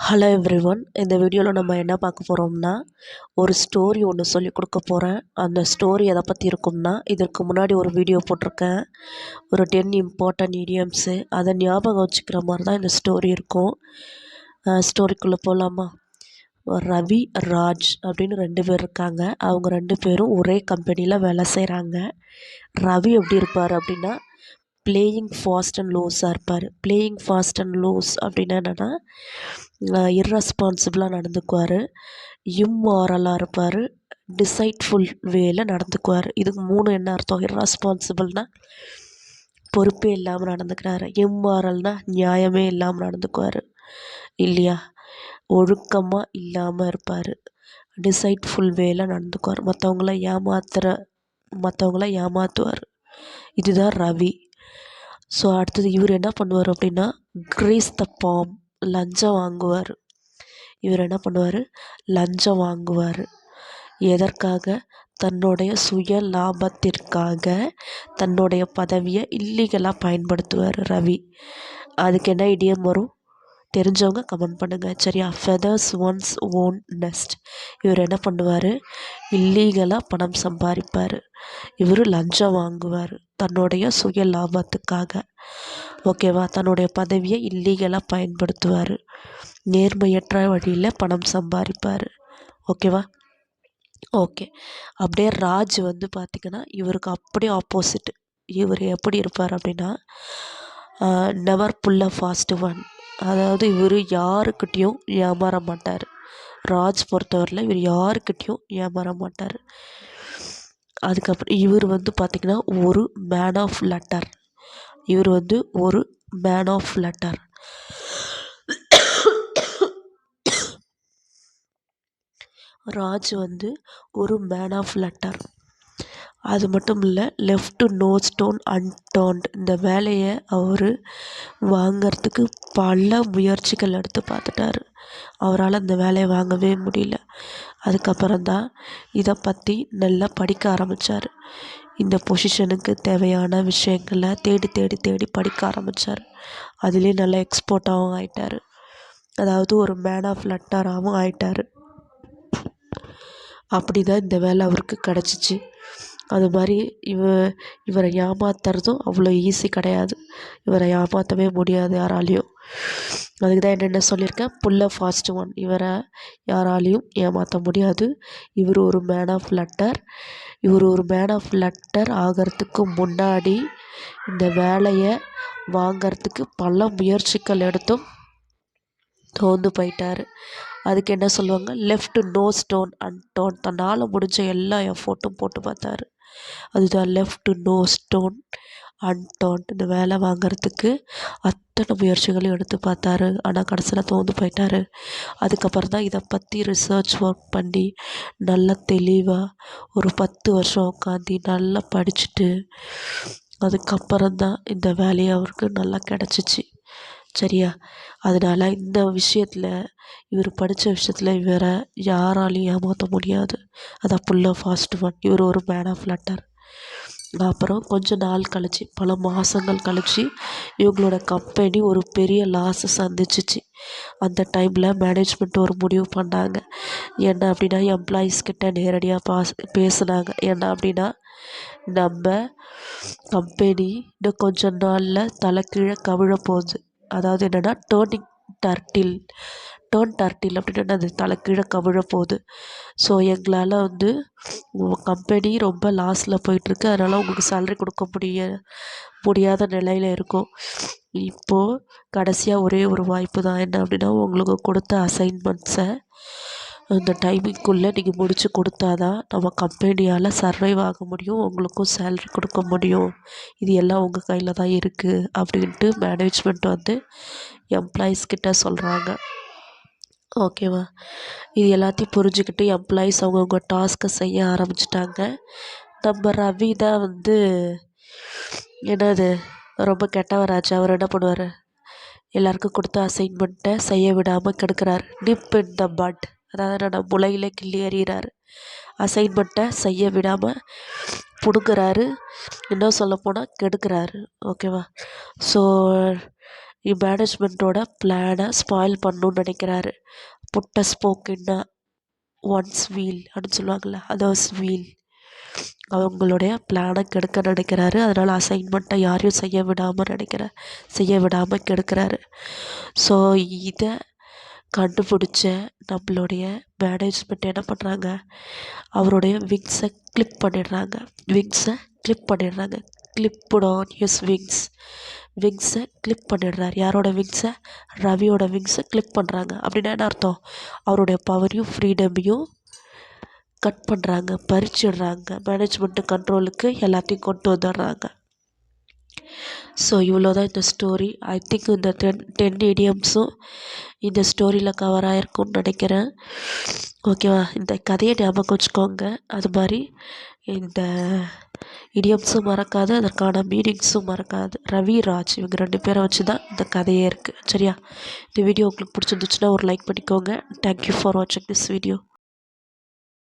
Hello everyone, இந்த வீடியோவில் நம்ம என்ன பார்க்க போகிறோம்னா ஒரு ஸ்டோரி ஒன்று சொல்லி கொடுக்க போகிறேன். அந்த ஸ்டோரி எதை பற்றி இருக்கும்னா, இதற்கு முன்னாடி ஒரு வீடியோ போட்டிருக்கேன், ஒரு 10 இம்பார்ட்டன்ட் இடியம்ஸு. அதை ஞாபகம் வச்சுக்கிற மாதிரி தான் இந்த ஸ்டோரி இருக்கும். ஸ்டோரிக்குள்ளே போகலாமா? ரவி, ராஜ் அப்படின்னு 2 பேர் இருக்காங்க. அவங்க 2 பேரும் ஒரே கம்பெனியில் வேலை செய்கிறாங்க. ரவி எப்படி இருப்பார் அப்படின்னா, பிளேயிங் ஃபாஸ்ட் அண்ட் லூஸாக இருப்பார். பிளேயிங் ஃபாஸ்ட் அண்ட் லூஸ் அப்படின்னா என்னென்னா, இர்ரெஸ்பான்சிபிளாக நடந்துக்குவார், இம்மாரலாக இருப்பார், டிசைட்ஃபுல் வேல நடந்துக்குவார். இதுக்கு 3 என்ன அர்த்தம்? இர்ரெஸ்பான்சிபிள்னா பொறுப்பே இல்லாமல் நடந்துக்கிறாரு, இம்மாரல்னா நியாயமே இல்லாமல் நடந்துக்குவார் இல்லையா, ஒழுக்கமாக இல்லாமல் இருப்பார், டிசைட்ஃபுல் வேல நடந்துக்குவார், மற்றவங்கள ஏமாற்றுவார். இதுதான் ரவி. ஸோ அடுத்தது இவர் என்ன பண்ணுவார் அப்படின்னா, கிரீஸ் த பாம், லஞ்சம் வாங்குவார். இவர் என்ன பண்ணுவார்? லஞ்சம் வாங்குவார். எதற்காக? தன்னுடைய சுய லாபத்திற்காக தன்னுடைய பதவியை இல்லீகலாக பயன்படுத்துவார் ரவி. அதுக்கு என்ன இடியம் வரும்? தெரிஞ்சவங்க கமெண்ட் பண்ணுங்கள், சரியா? Feathers one's own nest. இவர் என்ன பண்ணுவார்? இல்லீகலாக பணம் சம்பாதிப்பார். இவர் லஞ்சம் வாங்குவார் தன்னுடைய சுய லாபத்துக்காக, ஓகேவா? தன்னுடைய பதவியை இல்லீகலாக பயன்படுத்துவார், நேர்மையற்ற வழியில் பணம் சம்பாதிப்பார், ஓகேவா? ஓகே. அப்படியே ராஜ் வந்து பார்த்திங்கன்னா இவருக்கு அப்படியே ஆப்போசிட். இவர் எப்படி இருப்பார் அப்படின்னா, நெவர் புல் அ ஃபாஸ்ட் ஒன். அதாவது இவர் யாருக்கிட்டேயும் ஏமாற மாட்டார். ராஜ் பொறுத்தவரையில் இவர் யாருக்கிட்டேயும் ஏமாற மாட்டார். அதுக்கப்புறம் இவர் வந்து பார்த்திங்கன்னா ஒரு மேன் ஆஃப் லெட்டர். இவர் வந்து ஒரு மேன் ஆஃப் லெட்டர். ராஜ் வந்து ஒரு மேன் ஆஃப் லெட்டர். அது மட்டும் இல்லை, லெஃப்ட் நோ ஸ்டோன் அன்டர்ன்ட். இந்த வேலையை அவர் வாங்கிறதுக்கு பல முயற்சிகள் எடுத்து பார்த்துட்டார். அவரால் இந்த வேலையை வாங்கவே முடியல. அதுக்கப்புறம்தான் இதை பற்றி நல்லா படிக்க ஆரம்பித்தார். இந்த பொசிஷனுக்கு தேவையான விஷயங்களை தேடி தேடி தேடி படிக்க ஆரம்பித்தார். அதுலேயும் நல்லா எக்ஸ்போர்ட்டாகவும் ஆயிட்டார். அதாவது ஒரு மேன் ஆஃப் லெட்டராகவும் ஆயிட்டார். அப்படி தான் இந்த வேலை அவருக்கு கிடச்சிச்சு. அது மாதிரி இவரை ஏமாத்துறதும் அவ்வளோ ஈஸி கிடையாது. இவரை ஏமாற்றவே முடியாது யாராலையும். அதுக்கு தான் என்னென்ன சொல்லியிருக்கேன், புல் அ ஃபாஸ்ட் ஒன். இவரை யாராலையும் ஏமாற்ற முடியாது. இவர் ஒரு மேன் ஆஃப் லெட்டர். இவர் ஒரு மேன் ஆஃப் லெட்டர் ஆகிறதுக்கு முன்னாடி இந்த வேலையை வாங்கிறதுக்கு பல முயற்சிகள் எடுத்தும் தோந்து போயிட்டார். அதுக்கு என்ன சொல்லுவாங்க, லெஃப்ட் நோ ஸ்டோன் அன்டர்ன். தன்னால் முடிஞ்ச எல்லா எஃபோர்ட்டும் போட்டு பார்த்தாரு. அதுதான் லெஃப்ட் நோ ஸ்டோன் அன்டர்ன். இந்த வேலை வாங்கிறதுக்கு அத்தனை முயற்சிகளையும் எடுத்து பார்த்தாரு. ஆனால் கடைசியில் தோந்து போயிட்டார். அதுக்கப்புறம் தான் இதை பற்றி ரிசர்ச் ஒர்க் பண்ணி நல்லா தெளிவாக ஒரு 10 வருஷம் உட்காந்து நல்லா படிச்சுட்டு அதுக்கப்புறம்தான் இந்த வேலையை அவருக்கு நல்லா கிடச்சிச்சு, சரியா? அதனால் இந்த விஷயத்தில், இவர் படித்த விஷயத்தில் இவரை யாராலையும் ஏமாற்ற முடியாது. அதான் புல் அ ஃபாஸ்ட் ஒன். இவர் ஒரு மேன் ஆஃப் லெட்டர். அப்புறம் கொஞ்ச நாள் கழிச்சு, பல மாதங்கள் கழிச்சு, இவங்களோட கம்பெனி ஒரு பெரிய லாஸை சந்திச்சிச்சு. அந்த டைமில் மேனேஜ்மெண்ட் ஒரு முடிவு பண்ணாங்க. என்ன அப்படின்னா, எம்ப்ளாயீஸ்கிட்ட நேரடியாக பேசுனாங்க. என்ன அப்படின்னா, நம்ம கம்பெனி இன்னும் கொஞ்ச நாளில் தலைக்கீழே கவிழ போகுது. அதாவது என்னென்னா, டர்ன் டர்ட்டில் அப்படின்னா அது தலைக்கீழே கவிழ போகுது. ஸோ எங்களால் வந்து உங்கள் கம்பெனி ரொம்ப லாஸில் போயிட்டுருக்கு. அதனால் உங்களுக்கு சேலரி கொடுக்க முடியாத நிலையில் இருக்கும். இப்போது கடைசியாக ஒரே ஒரு வாய்ப்பு தான். என்ன அப்படின்னா, உங்களுக்கு கொடுத்த அசைன்மெண்ட்ஸை அந்த டைமிங்குள்ளே நீங்கள் முடித்து கொடுத்தாதான் நம்ம கம்பெனியால் சர்வைவ் ஆக முடியும், உங்களுக்கும் சேலரி கொடுக்க முடியும். இது எல்லாம் உங்கள் கையில் தான் இருக்குது அப்படின்ட்டு மேனேஜ்மெண்ட் வந்து எம்ப்ளாயீஸ்கிட்ட சொல்கிறாங்க, ஓகேவா? இது எல்லாத்தையும் புரிஞ்சுக்கிட்டு எம்ப்ளாயீஸ் அவங்கவுங்க டாஸ்க்கை செய்ய ஆரம்பிச்சிட்டாங்க. நம்ம ரவி தான் வந்து என்னது ரொம்ப கெட்டவராச்சு. அவர் என்ன பண்ணுவார், எல்லாருக்கும் கொடுத்த அசைன்மெண்ட்டை செய்ய விடாமல் கெடுக்கிறார். நிப் இன் த பட், அதாவது நான் முளையில கிள்ளி எறிகிறார். அசைன்மெண்ட்டை செய்ய விடாமல் பிடுங்குறாரு, இன்னும் சொல்லப்போனால் கெடுக்கிறாரு, ஓகேவா? ஸோ மேனேஜ்மெண்ட்டோட பிளானை ஸ்பாயில் பண்ணணும்னு நினைக்கிறாரு. புட்ட ஸ்போக்கின்னா ஒன்ஸ் வீல் அப்படின்னு சொல்லுவாங்கள்ல, அதர்ஸ் வீல். அவங்களுடைய பிளானை கெடுக்க நினைக்கிறாரு. அதனால் அசைன்மெண்ட்டை யாரையும் செய்ய விடாமல் கெடுக்கிறாரு. ஸோ இதை கண்டுபிடிச்ச நம்மளுடைய மேனேஜ்மெண்ட் என்ன பண்ணுறாங்க, அவருடைய விங்ஸை கிளிப் பண்ணிடுறாங்க. கிளிப்புட் ஆன் ஹிஸ் விங்ஸை கிளிப் பண்ணிடுறாரு. யாரோட விங்ஸை? ரவியோட விங்ஸை கிளிப் பண்ணுறாங்க. அப்படின்னா என்ன அர்த்தம்? அவருடைய பவரையும் ஃப்ரீடமையும் கட் பண்ணுறாங்க, பறிச்சிடுறாங்க. மேனேஜ்மெண்ட்டு கண்ட்ரோலுக்கு எல்லாத்தையும் கொண்டு வந்துடுறாங்க. ஸோ இவ்வளோ தான் இந்த ஸ்டோரி. ஐ திங்க் இந்த 10 இடியம்ஸும் இந்த ஸ்டோரியில் கவர் ஆகிருக்கும்னு நினைக்கிறேன். ஓகேவா? இந்த கதையை ஞாபகம் வச்சுக்கோங்க. அது மாதிரி இந்த இடியம்ஸும் மறக்காது, அதற்கான மீனிங்ஸும் மறக்காது. ரவி, ராஜ் இவங்க 2 பேரை வச்சு தான் இந்த கதையே இருக்குது. சரியா? இந்த வீடியோ உங்களுக்கு பிடிச்சிருந்துச்சுன்னா ஒரு லைக் பண்ணிக்கோங்க. தேங்க்யூ ஃபார் வாட்சிங் திஸ் வீடியோ.